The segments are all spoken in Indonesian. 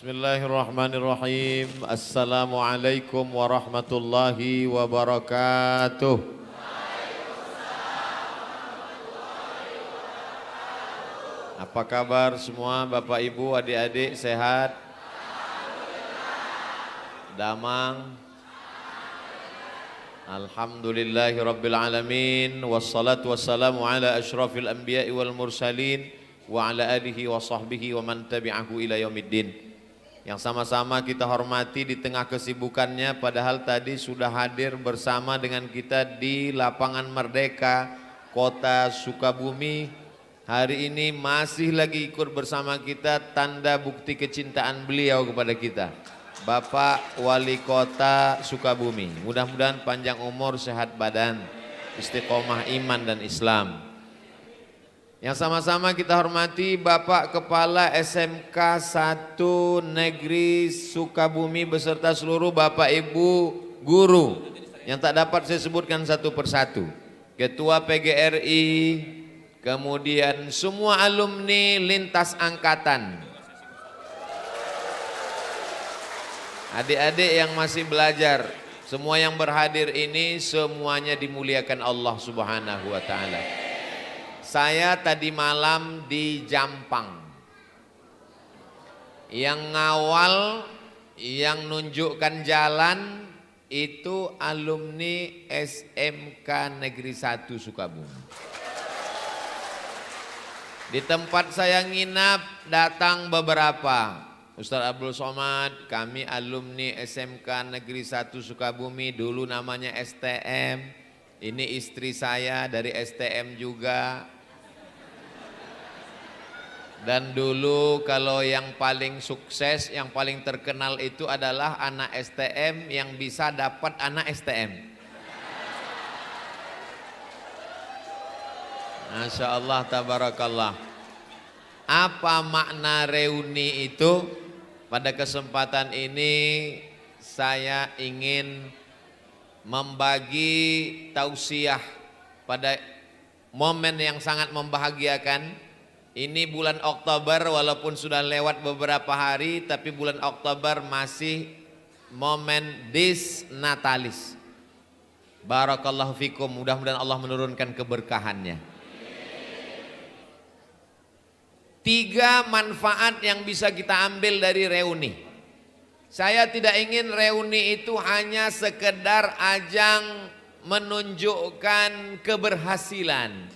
Bismillahirrahmanirrahim. Assalamualaikum warahmatullahi wabarakatuh. Apa kabar semua Bapak Ibu, adik-adik, sehat? Damang? Alhamdulillahi Rabbil Alamin. Wassalatu wassalamu ala ashrafil anbiya'i wal mursalin wa ala alihi wa sahbihi wa man tabi'ahu ila yaumiddin. Yang sama-sama kita hormati di tengah kesibukannya, padahal tadi sudah hadir bersama dengan kita di Lapangan Merdeka, Kota Sukabumi. Hari ini masih lagi ikut bersama kita, tanda bukti kecintaan beliau kepada kita, Bapak Wali Kota Sukabumi. Mudah-mudahan panjang umur, sehat badan, istiqomah iman dan Islam. Yang sama-sama kita hormati Bapak Kepala SMK 1 Negeri Sukabumi beserta seluruh Bapak Ibu guru yang tak dapat saya sebutkan satu persatu. Ketua PGRI, kemudian semua alumni lintas angkatan. Adik-adik yang masih belajar, semua yang berhadir ini semuanya dimuliakan Allah Subhanahu wa taala. Saya tadi malam di Jampang. Yang ngawal, yang nunjukkan jalan itu alumni SMK Negeri 1 Sukabumi. Di tempat saya nginap datang beberapa. Ustaz Abdul Somad, kami alumni SMK Negeri 1 Sukabumi, dulu namanya STM. Ini istri saya dari STM juga. Dan dulu kalau yang paling sukses, yang paling terkenal itu adalah anak STM yang bisa dapat anak STM. Masya Allah, tabarakallah. Apa makna reuni itu? Pada kesempatan ini saya ingin membagi tausiah pada momen yang sangat membahagiakan. Ini bulan Oktober, walaupun sudah lewat beberapa hari, tapi bulan Oktober masih momen disnatalis. Barakallahu fikum, mudah-mudahan Allah menurunkan keberkahannya. 3 manfaat yang bisa kita ambil dari reuni. Saya tidak ingin reuni itu hanya sekedar ajang menunjukkan keberhasilan.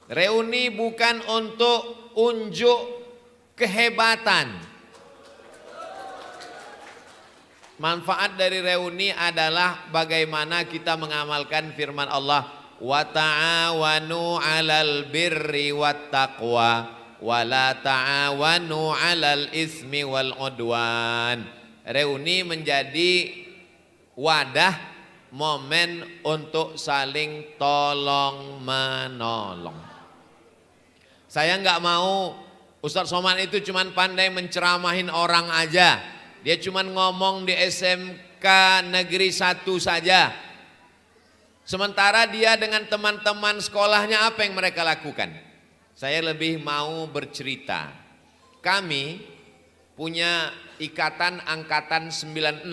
Reuni bukan untuk unjuk kehebatan. Manfaat dari reuni adalah bagaimana kita mengamalkan firman Allah, wa ta'awanu 'alal birri wat taqwa wa la ta'awanu 'alal ismi wal 'udwan. Reuni menjadi wadah, momen untuk saling tolong menolong. Saya nggak mau Ustaz Somad itu cuman pandai menceramahin orang aja. Dia cuman ngomong di SMK Negeri 1 saja. Sementara dia dengan teman-teman sekolahnya apa yang mereka lakukan? Saya lebih mau bercerita. Kami punya ikatan angkatan 96,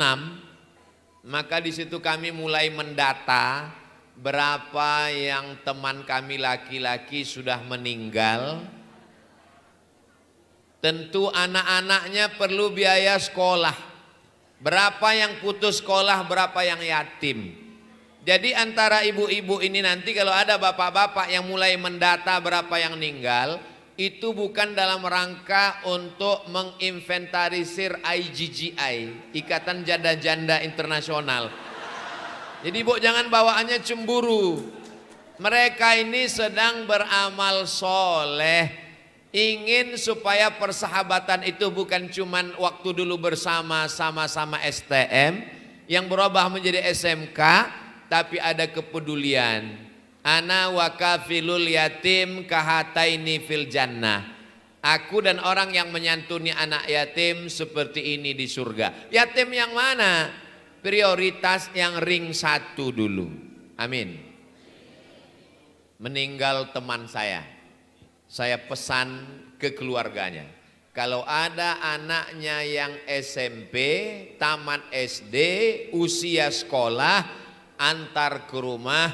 maka di situ kami mulai mendata berapa yang teman kami laki-laki sudah meninggal. Tentu anak-anaknya perlu biaya sekolah. Berapa yang putus sekolah, berapa yang yatim. Jadi antara ibu-ibu ini nanti kalau ada bapak-bapak yang mulai mendata berapa yang meninggal, itu bukan dalam rangka untuk menginventarisir IGGI, Ikatan Janda-Janda Internasional. Jadi ibu jangan bawaannya cemburu. Mereka ini sedang beramal soleh, ingin supaya persahabatan itu bukan cuman waktu dulu bersama sama-sama STM yang berubah menjadi SMK, tapi ada kepedulian. Ana wa kafilul yatim kahataini fil jannah. Aku dan orang yang menyantuni anak yatim seperti ini di surga. Yatim yang mana? Prioritas yang ring 1 dulu. Amin. Meninggal teman saya pesan ke keluarganya, kalau ada anaknya yang SMP, tamat SD, usia sekolah, antar ke rumah,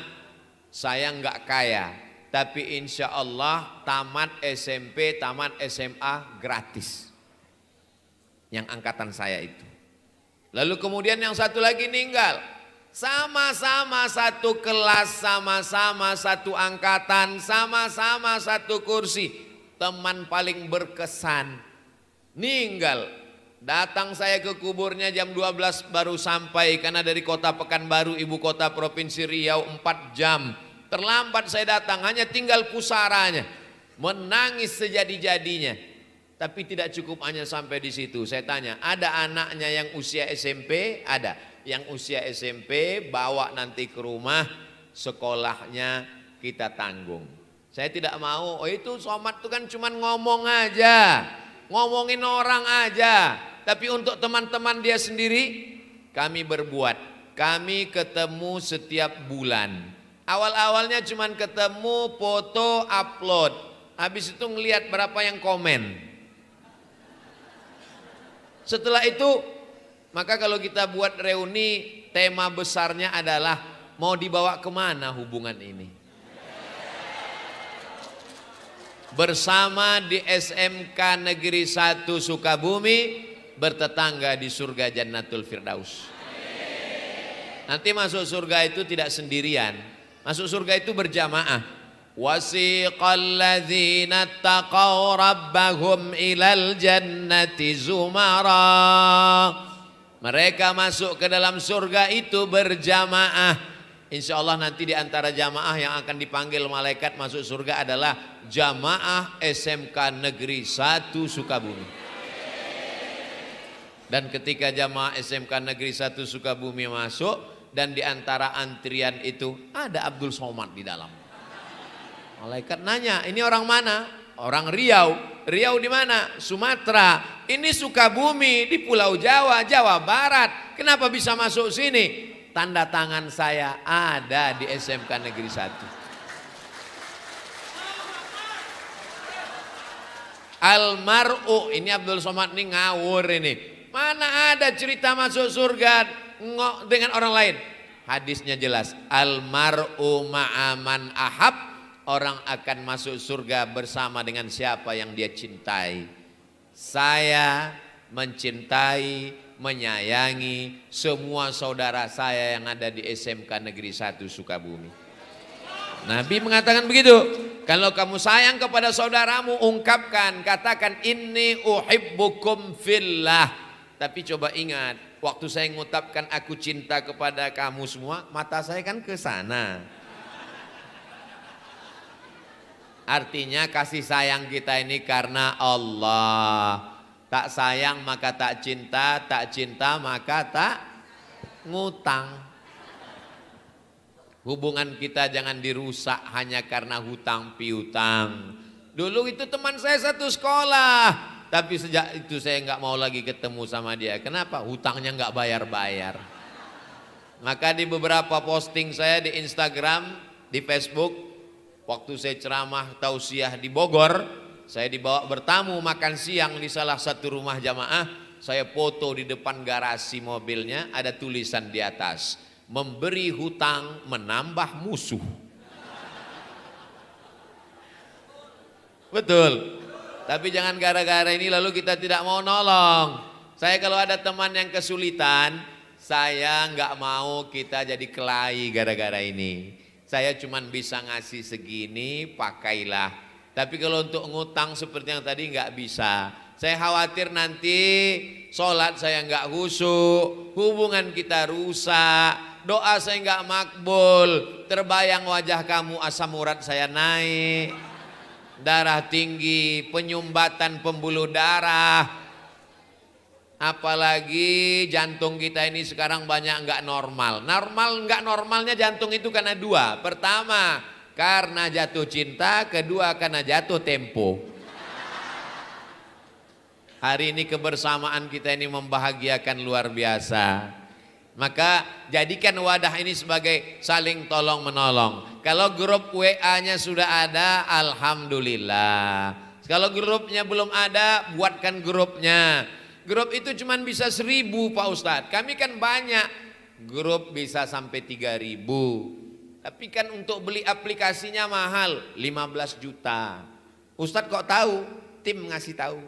saya nggak kaya, tapi insya Allah tamat SMP, tamat SMA gratis. Yang angkatan saya itu. Lalu kemudian yang satu lagi meninggal, sama-sama satu kelas, sama-sama satu angkatan, sama-sama satu kursi, teman paling berkesan, meninggal. Datang saya ke kuburnya jam 12 baru sampai, karena dari kota Pekanbaru, ibu kota provinsi Riau, 4 jam. Terlambat saya datang, hanya tinggal pusaranya. Menangis sejadi-jadinya. Tapi tidak cukup hanya sampai di situ. Saya tanya, ada anaknya yang usia SMP? Ada. Yang usia SMP bawa nanti ke rumah, sekolahnya kita tanggung. Saya tidak mau, oh itu somad itu kan cuma ngomong aja, ngomongin orang aja. Tapi untuk teman-teman dia sendiri, kami berbuat. Kami ketemu setiap bulan. Awal-awalnya cuma ketemu, foto, upload. Habis itu ngelihat berapa yang komen. Setelah itu, maka kalau kita buat reuni, tema besarnya adalah mau dibawa kemana hubungan ini. Bersama di SMK Negeri 1 Sukabumi, bertetangga di surga Jannatul Firdaus. Nanti masuk surga itu tidak sendirian, masuk surga itu berjamaah. Wasiqal ladzina taqaw rabbahum ilal jannati zumara. Mereka masuk ke dalam surga itu berjamaah. Insya Allah nanti di antara jamaah yang akan dipanggil malaikat masuk surga adalah jamaah SMK Negeri 1 Sukabumi. Dan ketika jamaah SMK Negeri 1 Sukabumi masuk, dan di antara antrian itu ada Abdul Somad di dalam. Malaikat nanya, ini orang mana? Orang Riau. Riau di mana? Sumatera. Ini Sukabumi di Pulau Jawa, Jawa Barat. Kenapa bisa masuk sini? Tanda tangan saya ada di SMK Negeri 1. Almar'u, ini Abdul Somad ini ngawur ini. Mana ada cerita masuk surga dengan orang lain? Hadisnya jelas. Almar'u ma'aman ahab. Orang akan masuk surga bersama dengan siapa yang dia cintai. Saya mencintai, menyayangi semua saudara saya yang ada di SMK Negeri 1 Sukabumi. Nabi mengatakan begitu. Kalau kamu sayang kepada saudaramu, ungkapkan, katakan inni uhibbukum fillah. Tapi coba ingat, waktu saya mengucapkan aku cinta kepada kamu semua, mata saya kan ke sana. Artinya kasih sayang kita ini karena Allah. Tak sayang maka tak cinta maka tak ngutang. Hubungan kita jangan dirusak hanya karena hutang piutang. Dulu itu teman saya satu sekolah, tapi sejak itu saya nggak mau lagi ketemu sama dia. Kenapa? Hutangnya nggak bayar-bayar. Maka di beberapa posting saya di Instagram, di Facebook, waktu saya ceramah tausiah di Bogor, saya dibawa bertamu makan siang di salah satu rumah jamaah. Saya foto di depan garasi mobilnya, ada tulisan di atas, memberi hutang menambah musuh. Betul. Tapi jangan gara-gara ini lalu kita tidak mau nolong. Saya kalau ada teman yang kesulitan, saya nggak mau kita jadi kelahi gara-gara ini. Saya cuma bisa ngasih segini, pakailah. Tapi kalau untuk ngutang seperti yang tadi nggak bisa. Saya khawatir nanti sholat saya nggak khusyuk, hubungan kita rusak, doa saya nggak makbul, terbayang wajah kamu asam urat saya naik, darah tinggi, penyumbatan pembuluh darah. Apalagi jantung kita ini sekarang banyak nggak normal. Nggak normalnya jantung itu karena dua. Pertama karena jatuh cinta, kedua karena jatuh tempo. Hari ini kebersamaan kita ini membahagiakan luar biasa. Maka jadikan wadah ini sebagai saling tolong menolong. Kalau grup WA-nya sudah ada, alhamdulillah. Kalau grupnya belum ada, buatkan grupnya. Grup itu cuma bisa 1.000 Pak Ustadz. Kami kan banyak, grup bisa sampai 3.000. Tapi kan untuk beli aplikasinya mahal, 15 juta. Ustadz kok tahu? Tim ngasih tahu.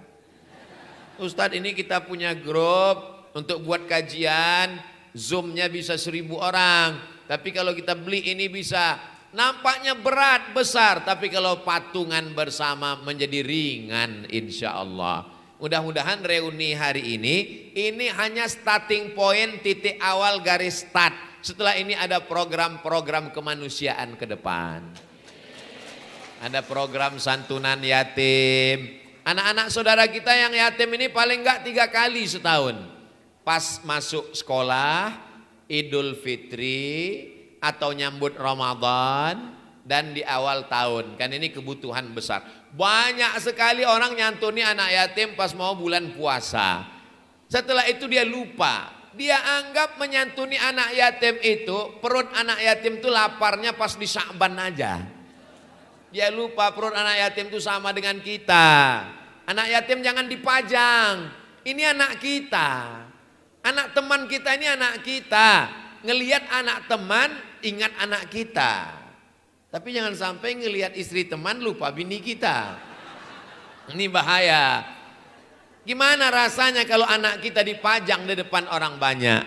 Ustadz ini kita punya grup untuk buat kajian, Zoom-nya bisa 1.000 orang. Tapi kalau kita beli ini bisa, nampaknya berat, besar. Tapi kalau patungan bersama menjadi ringan insya Allah. Mudah-mudahan reuni hari ini hanya starting point, titik awal garis start. Setelah ini ada program-program kemanusiaan ke depan. Ada program santunan yatim. Anak-anak saudara kita yang yatim ini paling enggak 3 kali setahun. Pas masuk sekolah, Idul Fitri, atau nyambut Ramadan, dan di awal tahun. Kan ini kebutuhan besar. Banyak sekali orang nyantuni anak yatim pas mau bulan puasa. Setelah itu dia lupa. Dia anggap menyantuni anak yatim itu, perut anak yatim itu laparnya pas di Sya'ban aja. Dia lupa perut anak yatim itu sama dengan kita. Anak yatim jangan dipajang. Ini anak kita. Anak teman kita ini anak kita. Ngelihat anak teman, ingat anak kita. Tapi jangan sampai ngelihat istri teman lupa bini kita. Ini bahaya. Gimana rasanya kalau anak kita dipajang di depan orang banyak?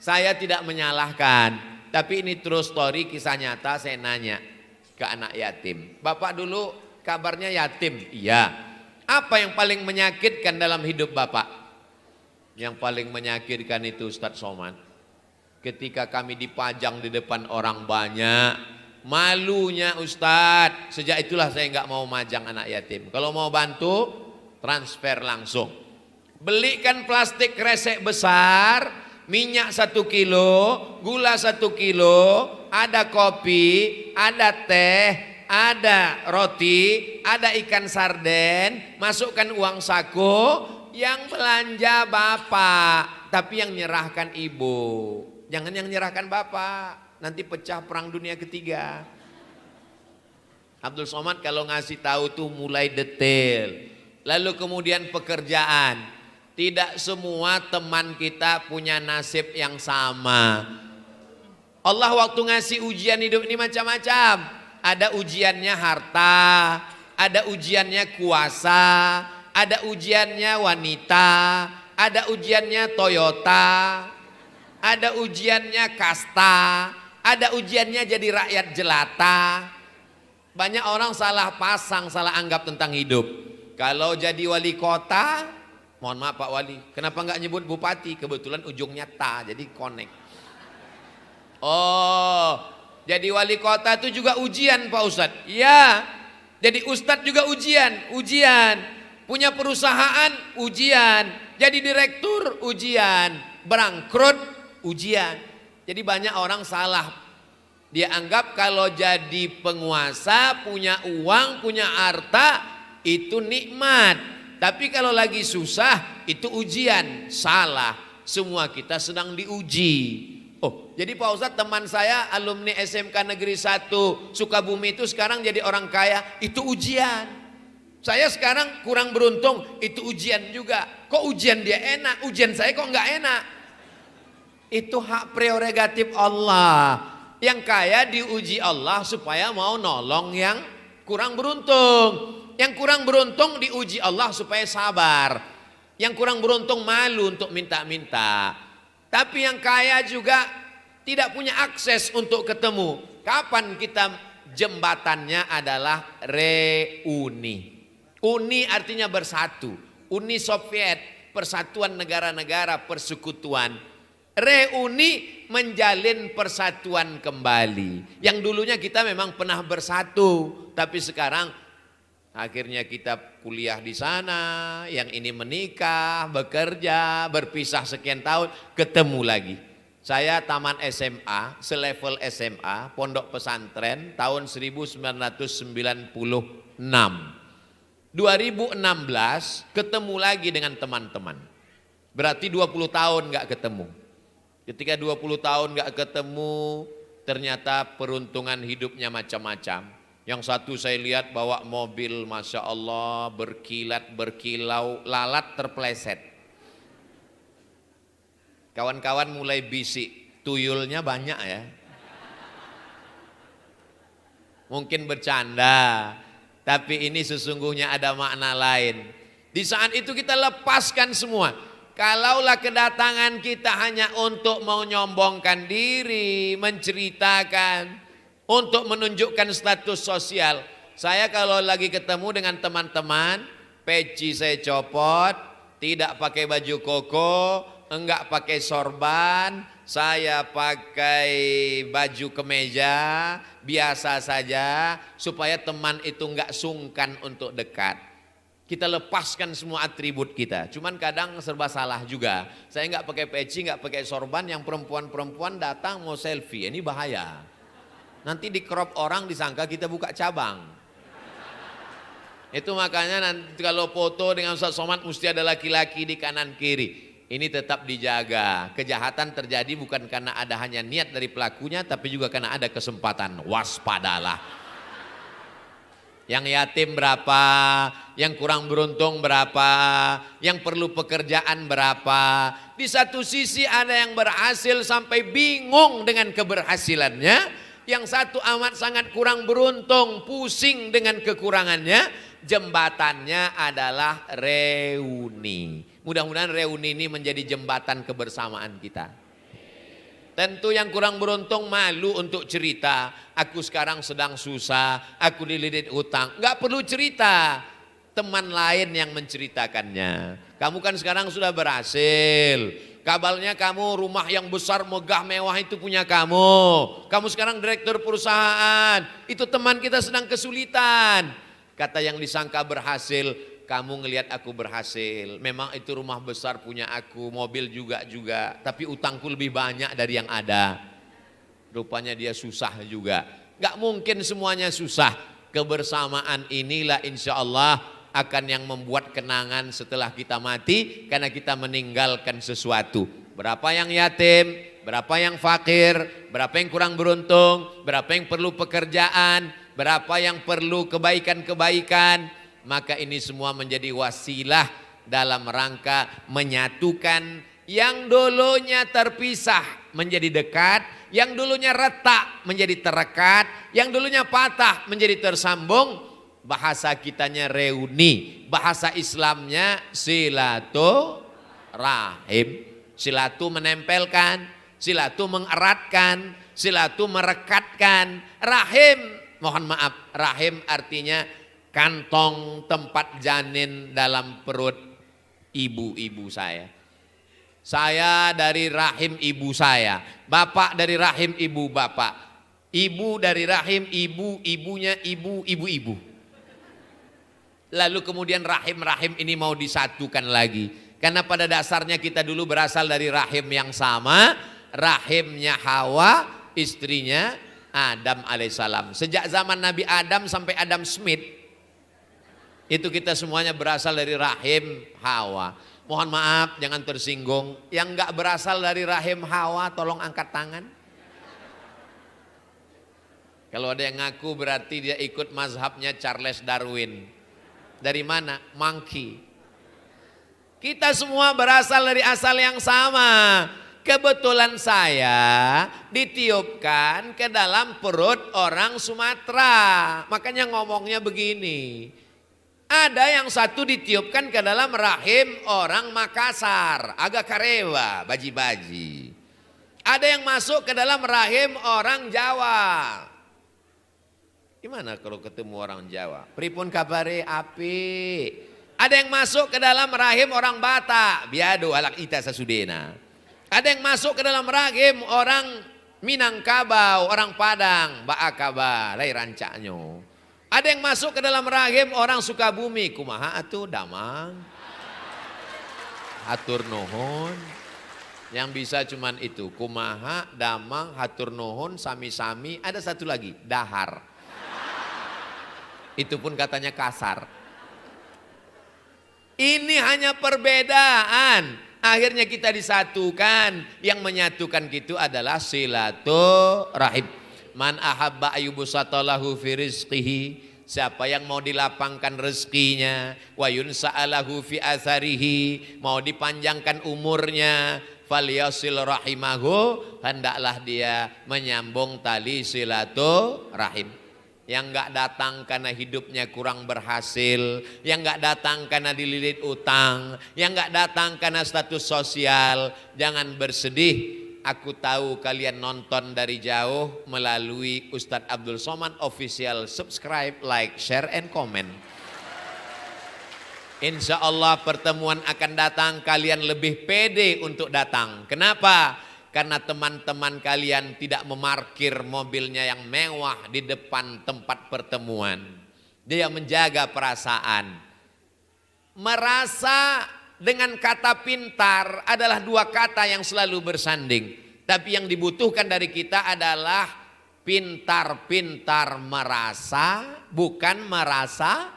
Saya tidak menyalahkan, tapi ini true story, kisah nyata. Saya nanya ke anak yatim, Bapak dulu kabarnya yatim? Iya. Apa yang paling menyakitkan dalam hidup Bapak? Yang paling menyakitkan itu Ustadz Somad, ketika kami dipajang di depan orang banyak. Malunya Ustadz, sejak itulah saya nggak mau majang anak yatim. Kalau mau bantu, transfer langsung. Belikan plastik kresek besar, minyak 1 kilo, gula 1 kilo, ada kopi, ada teh, ada roti, ada ikan sarden, masukkan uang saku, yang belanja bapak, tapi yang nyerahkan ibu. Jangan yang nyerahkan bapak. Nanti pecah perang dunia ketiga. Abdul Somad kalau ngasih tahu tuh mulai detail. Lalu kemudian pekerjaan. Tidak semua teman kita punya nasib yang sama. Allah waktu ngasih ujian hidup ini macam-macam. Ada ujiannya harta, ada ujiannya kuasa, ada ujiannya wanita, ada ujiannya Toyota, ada ujiannya kasta, ada ujiannya jadi rakyat jelata. Banyak orang salah pasang, salah anggap tentang hidup. Kalau jadi wali kota, mohon maaf Pak Wali, kenapa nggak nyebut bupati? Kebetulan ujungnya ta, jadi connect. Oh, jadi wali kota itu juga ujian Pak Ustadz. Ya, jadi Ustadz juga ujian. Punya perusahaan, ujian. Jadi direktur, ujian. Bangkrut, ujian. Jadi banyak orang salah. Dia anggap kalau jadi penguasa, punya uang, punya harta, itu nikmat. Tapi kalau lagi susah, itu ujian. Salah. Semua kita sedang diuji. Oh, jadi Pak Ustadz, teman saya alumni SMK Negeri 1 Sukabumi itu sekarang jadi orang kaya, itu ujian. Saya sekarang kurang beruntung, itu ujian juga. Kok ujian dia enak, ujian saya kok nggak enak? Itu hak prerogatif Allah. Yang kaya diuji Allah supaya mau nolong yang kurang beruntung. Yang kurang beruntung diuji Allah supaya sabar. Yang kurang beruntung malu untuk minta-minta. Tapi yang kaya juga tidak punya akses untuk ketemu. Kapan kita jembatannya adalah reuni. Uni artinya bersatu. Uni Soviet, persatuan negara-negara, persekutuan. Reuni menjalin persatuan kembali. Yang dulunya kita memang pernah bersatu, tapi sekarang akhirnya kita kuliah di sana, yang ini menikah, bekerja, berpisah sekian tahun, ketemu lagi. Saya taman SMA, selevel SMA, pondok pesantren tahun 1996. 2016 ketemu lagi dengan teman-teman. Berarti 20 tahun nggak ketemu. Ketika 20 tahun nggak ketemu, ternyata peruntungan hidupnya macam-macam. Yang satu saya lihat bawa mobil, Masya Allah, berkilat, berkilau, lalat terpleset. Kawan-kawan mulai bisik, tuyulnya banyak ya. Mungkin bercanda, tapi ini sesungguhnya ada makna lain. Di saat itu kita lepaskan semua. Kalaulah kedatangan kita hanya untuk menyombongkan diri, menceritakan, untuk menunjukkan status sosial. Saya kalau lagi ketemu dengan teman-teman, peci saya copot, tidak pakai baju koko, enggak pakai sorban, saya pakai baju kemeja, biasa saja, supaya teman itu enggak sungkan untuk dekat. Kita lepaskan semua atribut kita. Cuman kadang serba salah juga. Saya enggak pakai peci, enggak pakai sorban, yang perempuan-perempuan datang mau selfie, ini bahaya. Nanti di crop orang disangka kita buka cabang. Itu makanya nanti kalau foto dengan Ustaz Somad mesti ada laki-laki di kanan kiri. Ini tetap dijaga. Kejahatan terjadi bukan karena ada hanya niat dari pelakunya, tapi juga karena ada kesempatan. Waspadalah. Yang yatim berapa, yang kurang beruntung berapa, yang perlu pekerjaan berapa. Di satu sisi ada yang berhasil sampai bingung dengan keberhasilannya. Yang satu amat sangat kurang beruntung, pusing dengan kekurangannya. Jembatannya adalah reuni. Mudah-mudahan reuni ini menjadi jembatan kebersamaan kita. Tentu yang kurang beruntung malu untuk cerita. Aku sekarang sedang susah, aku dililit hutang. Gak perlu cerita, teman lain yang menceritakannya. Kamu kan sekarang sudah berhasil. Kabarnya kamu rumah yang besar, megah, mewah itu punya kamu. Kamu sekarang direktur perusahaan. Itu teman kita sedang kesulitan. Kata yang disangka berhasil, kamu ngelihat aku berhasil. Memang itu rumah besar punya aku, mobil juga. Tapi utangku lebih banyak dari yang ada. Rupanya dia susah juga. Gak mungkin semuanya susah. Kebersamaan inilah insya Allah akan yang membuat kenangan setelah kita mati, karena kita meninggalkan sesuatu. Berapa yang yatim, berapa yang fakir, berapa yang kurang beruntung, berapa yang perlu pekerjaan, berapa yang perlu kebaikan-kebaikan. Maka ini semua menjadi wasilah dalam rangka menyatukan yang dulunya terpisah menjadi dekat, yang dulunya retak menjadi terekat, yang dulunya patah menjadi tersambung. Bahasa kitanya reuni, bahasa Islamnya silaturahim. Silatu menempelkan, silatu mengeratkan, silatu merekatkan. Rahim, mohon maaf, rahim artinya kantong tempat janin dalam perut ibu-ibu saya. Saya dari rahim ibu saya, bapak dari rahim ibu bapak, ibu dari rahim ibu, ibunya ibu, ibu-ibu. Lalu kemudian rahim-rahim ini mau disatukan lagi. Karena pada dasarnya kita dulu berasal dari rahim yang sama. Rahimnya Hawa, istrinya Adam alaihissalam. Sejak zaman Nabi Adam sampai Adam Smith, itu kita semuanya berasal dari rahim Hawa. Mohon maaf jangan tersinggung. Yang enggak berasal dari rahim Hawa tolong angkat tangan. Kalau ada yang ngaku berarti dia ikut mazhabnya Charles Darwin. Dari mana? Monkey. Kita semua berasal dari asal yang sama. Kebetulan saya ditiupkan ke dalam perut orang Sumatera. Makanya ngomongnya begini. Ada yang satu ditiupkan ke dalam rahim orang Makassar. Agak karewa, baji-baji. Ada yang masuk ke dalam rahim orang Jawa. Gimana kalau ketemu orang Jawa? Pripun kabare api. Ada yang masuk ke dalam rahim orang Batak. Biado alak ita sasudena. Ada yang masuk ke dalam rahim orang Minangkabau, orang Padang, Baakaba, lai rancaknya. Ada yang masuk ke dalam rahim orang Sukabumi, kumaha atuh damang. Hatur nuhun. Yang bisa cuman itu, kumaha, damang, hatur nuhun, sami-sami. Ada satu lagi, dahar. Itu pun katanya kasar. Ini hanya perbedaan. Akhirnya kita disatukan. Yang menyatukan gitu adalah silaturahim. Man ahabba ayyubsatalahu fi rizqihi, siapa yang mau dilapangkan rezekinya, wa yunsa'alahu fi atharihi, mau dipanjangkan umurnya, falyasil rahimahu, hendaklah dia menyambung tali silaturahim. Yang enggak datang karena hidupnya kurang berhasil, yang enggak datang karena dililit utang, yang enggak datang karena status sosial, jangan bersedih. Aku tahu kalian nonton dari jauh melalui Ustadz Abdul Somad Official. Subscribe, like, share, and comment. Insya Allah pertemuan akan datang, kalian lebih pede untuk datang. Kenapa? Karena teman-teman kalian tidak memarkir mobilnya yang mewah di depan tempat pertemuan. Dia menjaga perasaan. Merasa dengan kata pintar adalah dua kata yang selalu bersanding. Tapi yang dibutuhkan dari kita adalah pintar-pintar merasa, bukan merasa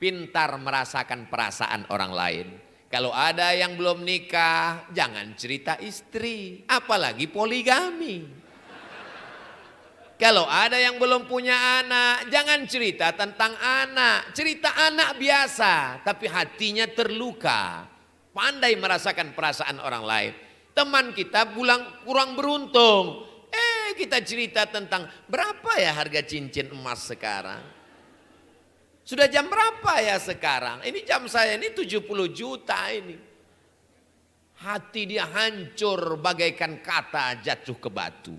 pintar merasakan perasaan orang lain. Kalau ada yang belum nikah, jangan cerita istri, apalagi poligami. Kalau ada yang belum punya anak, jangan cerita tentang anak. Cerita anak biasa, tapi hatinya terluka. Pandai merasakan perasaan orang lain. Teman kita kurang beruntung. Kita cerita tentang berapa ya harga cincin emas sekarang. Sudah jam berapa ya sekarang? Ini jam saya ini 70 juta ini. Hati dia hancur bagaikan kata jatuh ke batu.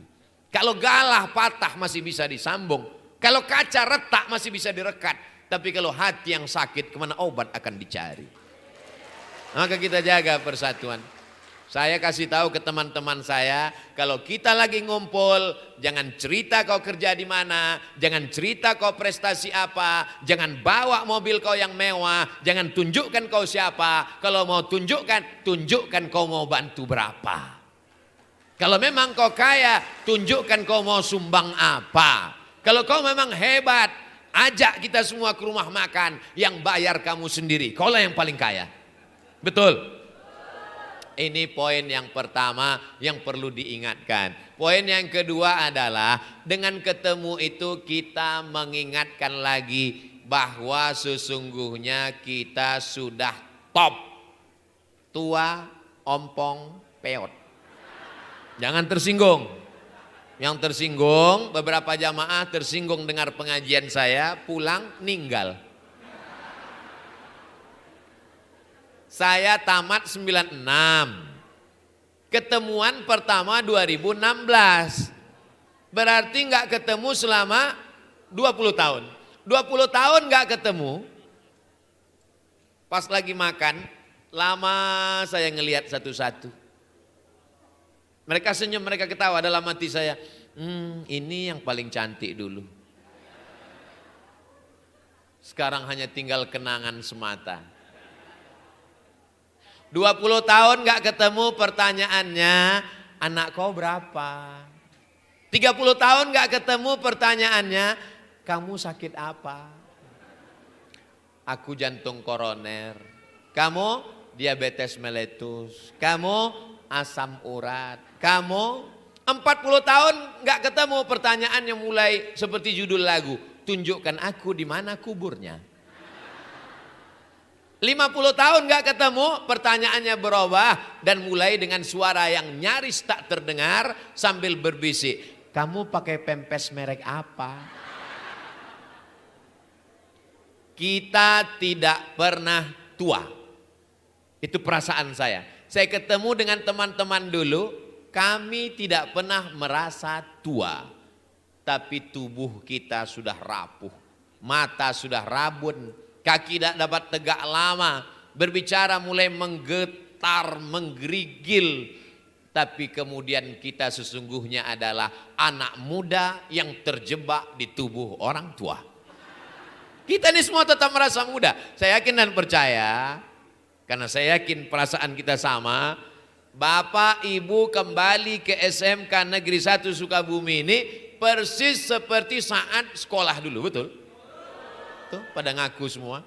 Kalau galah patah masih bisa disambung. Kalau kaca retak masih bisa direkat. Tapi kalau hati yang sakit, kemana obat akan dicari? Maka kita jaga persatuan. Saya kasih tahu ke teman-teman saya, kalau kita lagi ngumpul, jangan cerita kau kerja di mana, jangan cerita kau prestasi apa, jangan bawa mobil kau yang mewah, jangan tunjukkan kau siapa. Kalau mau tunjukkan kau mau bantu berapa. Kalau memang kau kaya, tunjukkan kau mau sumbang apa. Kalau kau memang hebat, ajak kita semua ke rumah makan, yang bayar kamu sendiri. Kaulah yang paling kaya. Betul. Ini poin yang pertama yang perlu diingatkan. Poin yang kedua adalah dengan ketemu itu kita mengingatkan lagi bahwa sesungguhnya kita sudah top. Tua, ompong, peot. Jangan tersinggung. Yang tersinggung, beberapa jamaah tersinggung dengar pengajian saya, pulang ninggal. Saya tamat 96. Ketemuan pertama 2016. Berarti nggak ketemu selama 20 tahun. 20 tahun nggak ketemu. Pas lagi makan, lama saya ngelihat satu-satu. Mereka senyum, mereka ketawa dalam hati saya. Ini yang paling cantik dulu. Sekarang hanya tinggal kenangan semata. 20 tahun gak ketemu, pertanyaannya, anak kau berapa? 30 tahun gak ketemu, pertanyaannya, kamu sakit apa? Aku jantung koroner. Kamu diabetes meletus. Kamu asam urat. Kamu 40 tahun gak ketemu, pertanyaannya mulai seperti judul lagu. Tunjukkan aku di mana kuburnya. 50 tahun gak ketemu, pertanyaannya berubah dan mulai dengan suara yang nyaris tak terdengar sambil berbisik. Kamu pakai pempes merek apa? Kita tidak pernah tua. Itu perasaan saya. Saya ketemu dengan teman-teman dulu, kami tidak pernah merasa tua. Tapi tubuh kita sudah rapuh, mata sudah rabun. Kaki tidak dapat tegak lama, berbicara mulai menggetar, menggerigil. Tapi kemudian kita sesungguhnya adalah anak muda yang terjebak di tubuh orang tua. Kita ini semua tetap merasa muda. Saya yakin dan percaya, karena saya yakin perasaan kita sama. Bapak Ibu kembali ke SMK Negeri 1 Sukabumi ini persis seperti saat sekolah dulu, betul? Pada ngaku semua.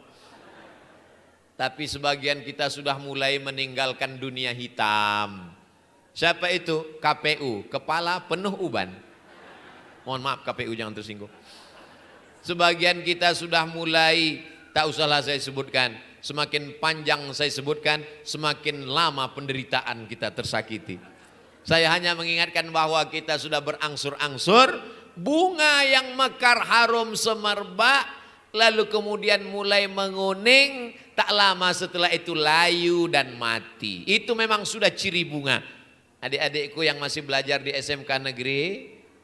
Tapi sebagian kita sudah mulai meninggalkan dunia hitam. Siapa itu? KPU, kepala penuh uban. Mohon maaf KPU jangan tersinggung. Sebagian kita sudah mulai, tak usahlah saya sebutkan. Semakin panjang saya sebutkan, semakin lama penderitaan kita tersakiti. Saya hanya mengingatkan bahwa kita sudah berangsur-angsur, bunga yang mekar harum semerbak, lalu kemudian mulai menguning, tak lama setelah itu layu dan mati. Itu memang sudah ciri bunga. Adik-adikku yang masih belajar di SMK negeri,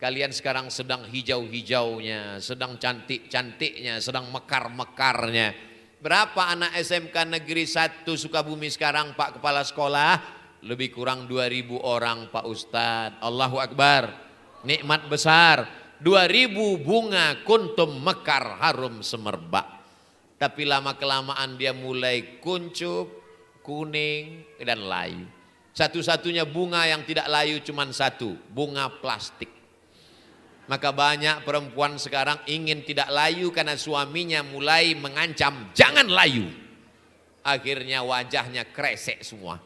kalian sekarang sedang hijau-hijaunya, sedang cantik-cantiknya, sedang mekar-mekarnya. Berapa anak SMK negeri 1 Sukabumi sekarang Pak Kepala Sekolah? Lebih kurang 2.000 orang Pak Ustadz. Allahu Akbar, nikmat besar. 2.000 bunga kuntum mekar harum semerbak. Tapi lama-kelamaan dia mulai kuncup, kuning dan layu. Satu-satunya bunga yang tidak layu cuma satu, bunga plastik. Maka banyak perempuan sekarang ingin tidak layu karena suaminya mulai mengancam, jangan layu. Akhirnya wajahnya kresek semua.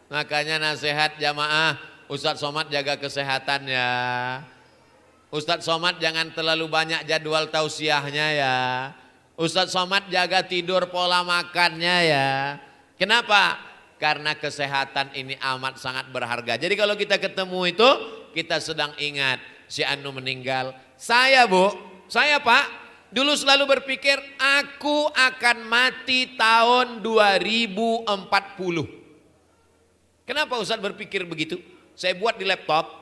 Makanya nasihat jamaah, Ustadz Somad jaga kesehatan ya. Ustadz Somad jangan terlalu banyak jadwal tausiahnya ya. Ustadz Somad jaga tidur pola makannya ya. Kenapa? Karena kesehatan ini amat sangat berharga. Jadi kalau kita ketemu itu, kita sedang ingat si Anu meninggal. Saya Bu, saya Pak, dulu selalu berpikir aku akan mati tahun 2040. Kenapa Ustadz berpikir begitu? Saya buat di laptop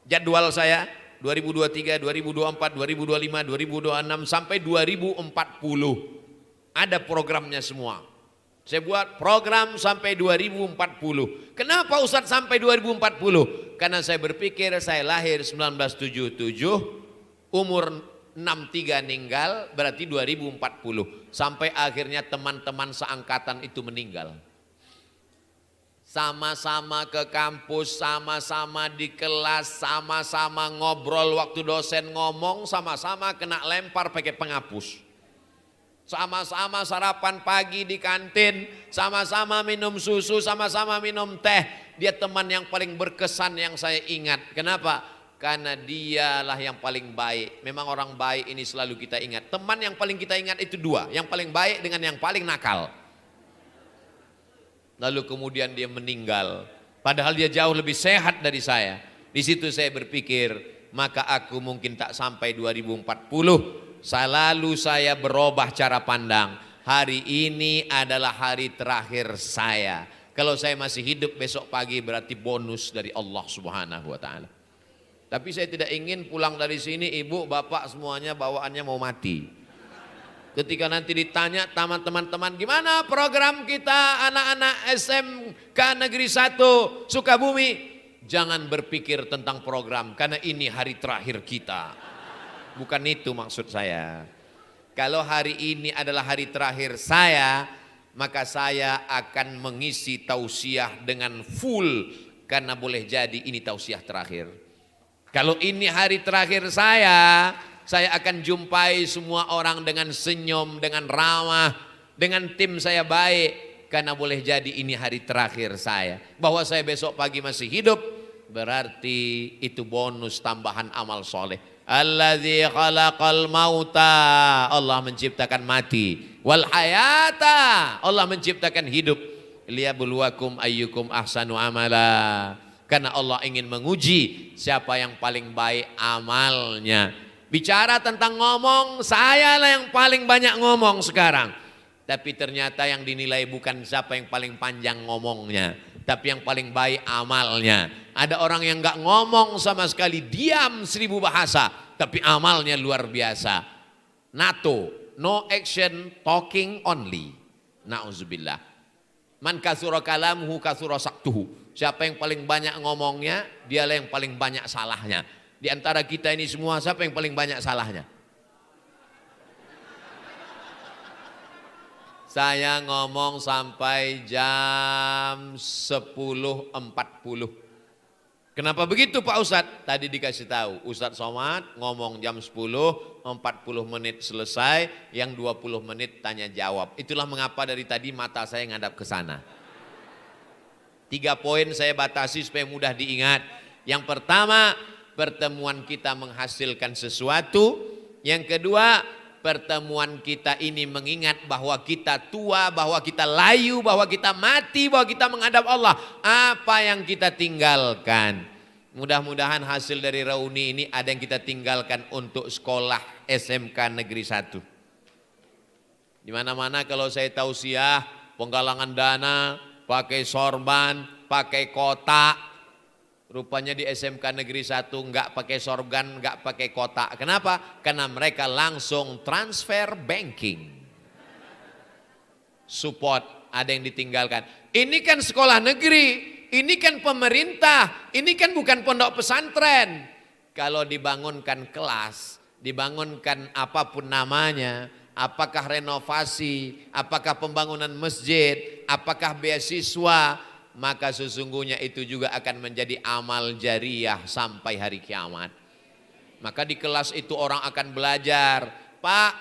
jadwal saya 2023, 2024, 2025, 2026 sampai 2040. Ada programnya semua. Saya buat program sampai 2040. Kenapa Ustadz sampai 2040? Karena saya berpikir saya lahir 1977, umur 63 meninggal, berarti 2040. Sampai akhirnya teman-teman seangkatan itu meninggal. Sama-sama ke kampus, sama-sama di kelas, sama-sama ngobrol waktu dosen ngomong, sama-sama kena lempar pakai penghapus. Sama-sama sarapan pagi di kantin, sama-sama minum susu, sama-sama minum teh. Dia teman yang paling berkesan yang saya ingat. Kenapa? Karena dialah yang paling baik. Memang orang baik ini selalu kita ingat. Teman yang paling kita ingat itu dua, yang paling baik dengan yang paling nakal. Lalu kemudian dia meninggal. Padahal dia jauh lebih sehat dari saya. Di situ saya berpikir, maka aku mungkin tak sampai 2040. Selalu saya berubah cara pandang. Hari ini adalah hari terakhir saya. Kalau saya masih hidup besok pagi berarti bonus dari Allah Subhanahu wa taala. Tapi saya tidak ingin pulang dari sini ibu, bapak semuanya bawaannya mau mati. Ketika nanti ditanya teman-teman, gimana program kita anak-anak SMK Negeri 1 Sukabumi? Jangan berpikir tentang program karena ini hari terakhir kita. Bukan itu maksud saya. Kalau hari ini adalah hari terakhir saya, maka saya akan mengisi tausiah dengan full karena boleh jadi ini tausiah terakhir. Kalau ini hari terakhir saya akan jumpai semua orang dengan senyum, dengan ramah, dengan tim saya baik. Karena boleh jadi ini hari terakhir saya. Bahwa saya besok pagi masih hidup, berarti itu bonus tambahan amal soleh. Alladzi khalaqal mauta, Allah menciptakan mati. Wal hayata, Allah menciptakan hidup. Liyabluwakum ayyukum ahsanu amala. Karena Allah ingin menguji siapa yang paling baik amalnya. Bicara tentang ngomong, saya lah yang paling banyak ngomong sekarang. Tapi ternyata yang dinilai bukan siapa yang paling panjang ngomongnya, tapi yang paling baik amalnya. Ada orang yang gak ngomong sama sekali, diam 1000 bahasa, tapi amalnya luar biasa. NATO, no action, talking only. Na'udzubillah. Man kasura kalamuhu kasura saktuhu. Siapa yang paling banyak ngomongnya, dialah yang paling banyak salahnya. Di antara kita ini semua siapa yang paling banyak salahnya? Saya ngomong sampai jam 10.40. Kenapa begitu Pak Ustadz? Tadi dikasih tahu, Ustadz Somad ngomong jam 10, 40 menit selesai, yang 20 menit tanya jawab. Itulah mengapa dari tadi mata saya ngadap ke sana. 3 poin saya batasi supaya mudah diingat. Yang pertama, pertemuan kita menghasilkan sesuatu. Yang kedua, pertemuan kita ini mengingat bahwa kita tua, bahwa kita layu, bahwa kita mati, bahwa kita menghadap Allah. Apa yang kita tinggalkan? Mudah-mudahan hasil dari reuni ini ada yang kita tinggalkan untuk sekolah SMK Negeri 1. Di mana-mana kalau saya tausiah, penggalangan dana, pakai sorban, pakai kotak. Rupanya di SMK Negeri 1 enggak pakai sorban, enggak pakai kotak. Kenapa? Karena mereka langsung transfer banking. Support, ada yang ditinggalkan. Ini kan sekolah negeri, ini kan pemerintah, ini kan bukan pondok pesantren. Kalau dibangunkan kelas, dibangunkan apapun namanya, apakah renovasi, apakah pembangunan masjid, apakah beasiswa, maka sesungguhnya itu juga akan menjadi amal jariah sampai hari kiamat. Maka di kelas itu orang akan belajar. Pak,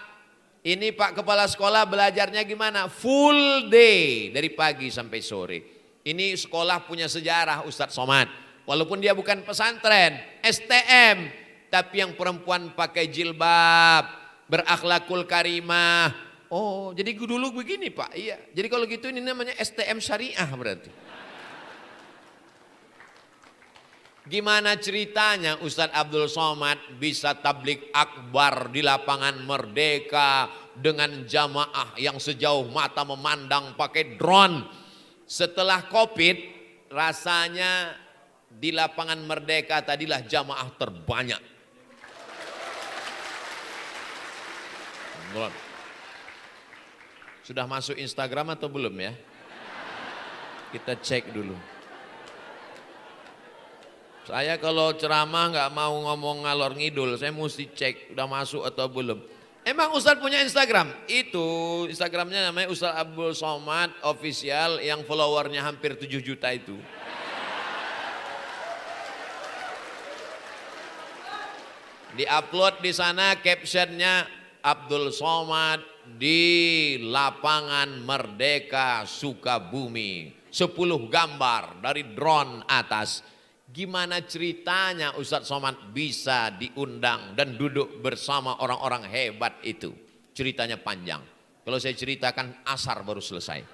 ini Pak Kepala Sekolah belajarnya gimana? Full day dari pagi sampai sore. Ini sekolah punya sejarah Ustadz Somad. Walaupun dia bukan pesantren, STM. Tapi yang perempuan pakai jilbab, berakhlakul karimah. Oh, jadi dulu begini Pak. Iya. Jadi kalau gitu ini namanya STM syariah berarti. Gimana ceritanya Ustadz Abdul Somad bisa tablik akbar di lapangan Merdeka dengan jamaah yang sejauh mata memandang pakai drone. Setelah Covid rasanya di lapangan Merdeka tadilah jamaah terbanyak. Sudah masuk Instagram atau belum ya? Kita cek dulu. Saya kalau ceramah nggak mau ngomong ngalor ngidul, saya mesti cek udah masuk atau belum. Emang Ustadz punya Instagram? Itu Instagramnya namanya Ustadz Abdul Somad Official yang followernya hampir 7 juta itu. Di-upload di sana captionnya Abdul Somad di lapangan Merdeka Sukabumi. 10 gambar dari drone atas. Gimana ceritanya Ustadz Somad bisa diundang dan duduk bersama orang-orang hebat itu? Ceritanya panjang. Kalau saya ceritakan asar baru selesai.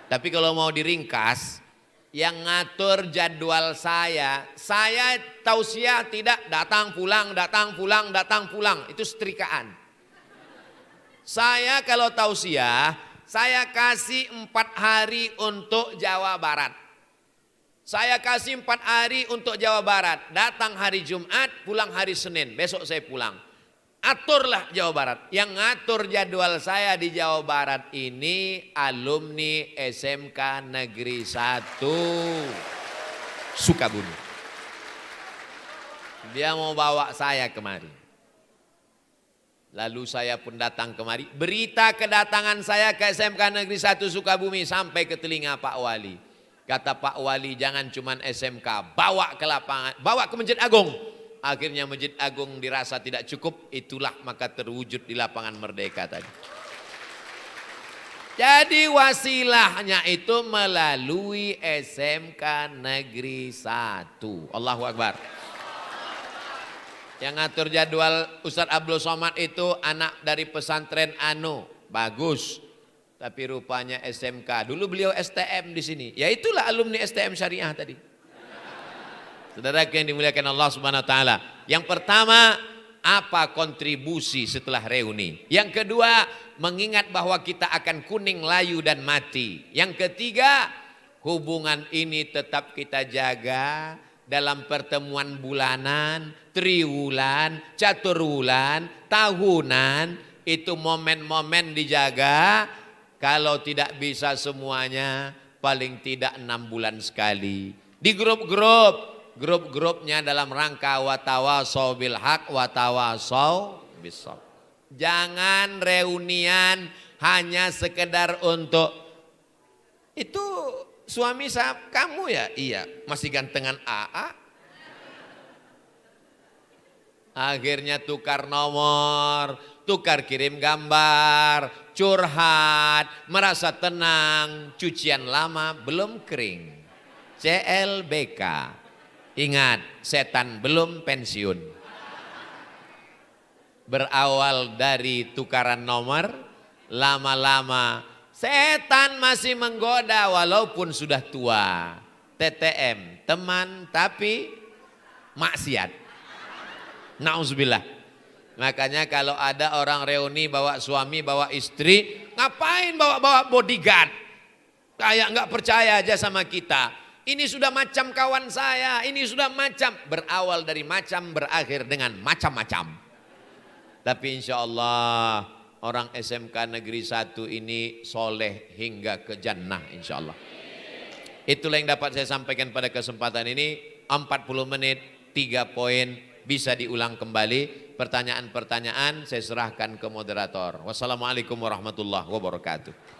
Tapi kalau mau diringkas, yang ngatur jadwal saya tausiah tidak datang pulang, datang pulang, datang pulang. Itu setrikaan. Saya kalau tausiah, saya kasih 4 hari untuk Jawa Barat. Saya kasih 4 hari untuk Jawa Barat. Datang hari Jumat, pulang hari Senin. Besok saya pulang. Aturlah Jawa Barat. Yang ngatur jadwal saya di Jawa Barat ini alumni SMK Negeri 1 Sukabumi. Dia mau bawa saya kemari. Lalu saya pun datang kemari. Berita kedatangan saya ke SMK Negeri 1 Sukabumi sampai ke telinga Pak Wali. Kata Pak Wali, jangan cuman SMK, bawa ke lapangan, bawa ke Masjid Agung. Akhirnya Masjid Agung dirasa tidak cukup, itulah maka terwujud di lapangan Merdeka tadi. Jadi wasilahnya itu melalui SMK Negeri 1. Allahu Akbar. Yang ngatur jadwal Ustadz Abdul Somad itu anak dari pesantren Anu, bagus. Tapi rupanya SMK. Dulu beliau STM di sini. Ya itulah alumni STM Syariah tadi. Saudara yang dimuliakan Allah Subhanahu wa taala. Yang pertama, apa kontribusi setelah reuni? Yang kedua, mengingat bahwa kita akan kuning, layu dan mati. Yang ketiga, hubungan ini tetap kita jaga dalam pertemuan bulanan, triwulan, caturwulan, tahunan. Itu momen-momen dijaga. Kalau tidak bisa semuanya, paling tidak 6 bulan sekali. Di grup-grupnya dalam rangka watawasau bil haq, watawasau bisawab. Jangan reunian hanya sekedar untuk itu suami saya, kamu ya? Iya, masih gantengan AA. Akhirnya tukar nomor, tukar kirim gambar, curhat, merasa tenang, cucian lama belum kering. CLBK. Ingat, setan belum pensiun. Berawal dari tukaran nomor, lama-lama setan masih menggoda walaupun sudah tua. TTM, teman tapi maksiat. Nauzubillah. Makanya kalau ada orang reuni bawa suami, bawa istri, ngapain bawa-bawa bodyguard? Kayak nggak percaya aja sama kita. Ini sudah macam kawan saya, ini sudah macam. Berawal dari macam, berakhir dengan macam-macam. Tapi insya Allah orang SMK Negeri 1 ini soleh hingga ke jannah insya Allah. Itulah yang dapat saya sampaikan pada kesempatan ini. 40 menit, 3 poin bisa diulang kembali. Pertanyaan-pertanyaan saya serahkan ke moderator. Wassalamualaikum warahmatullahi wabarakatuh.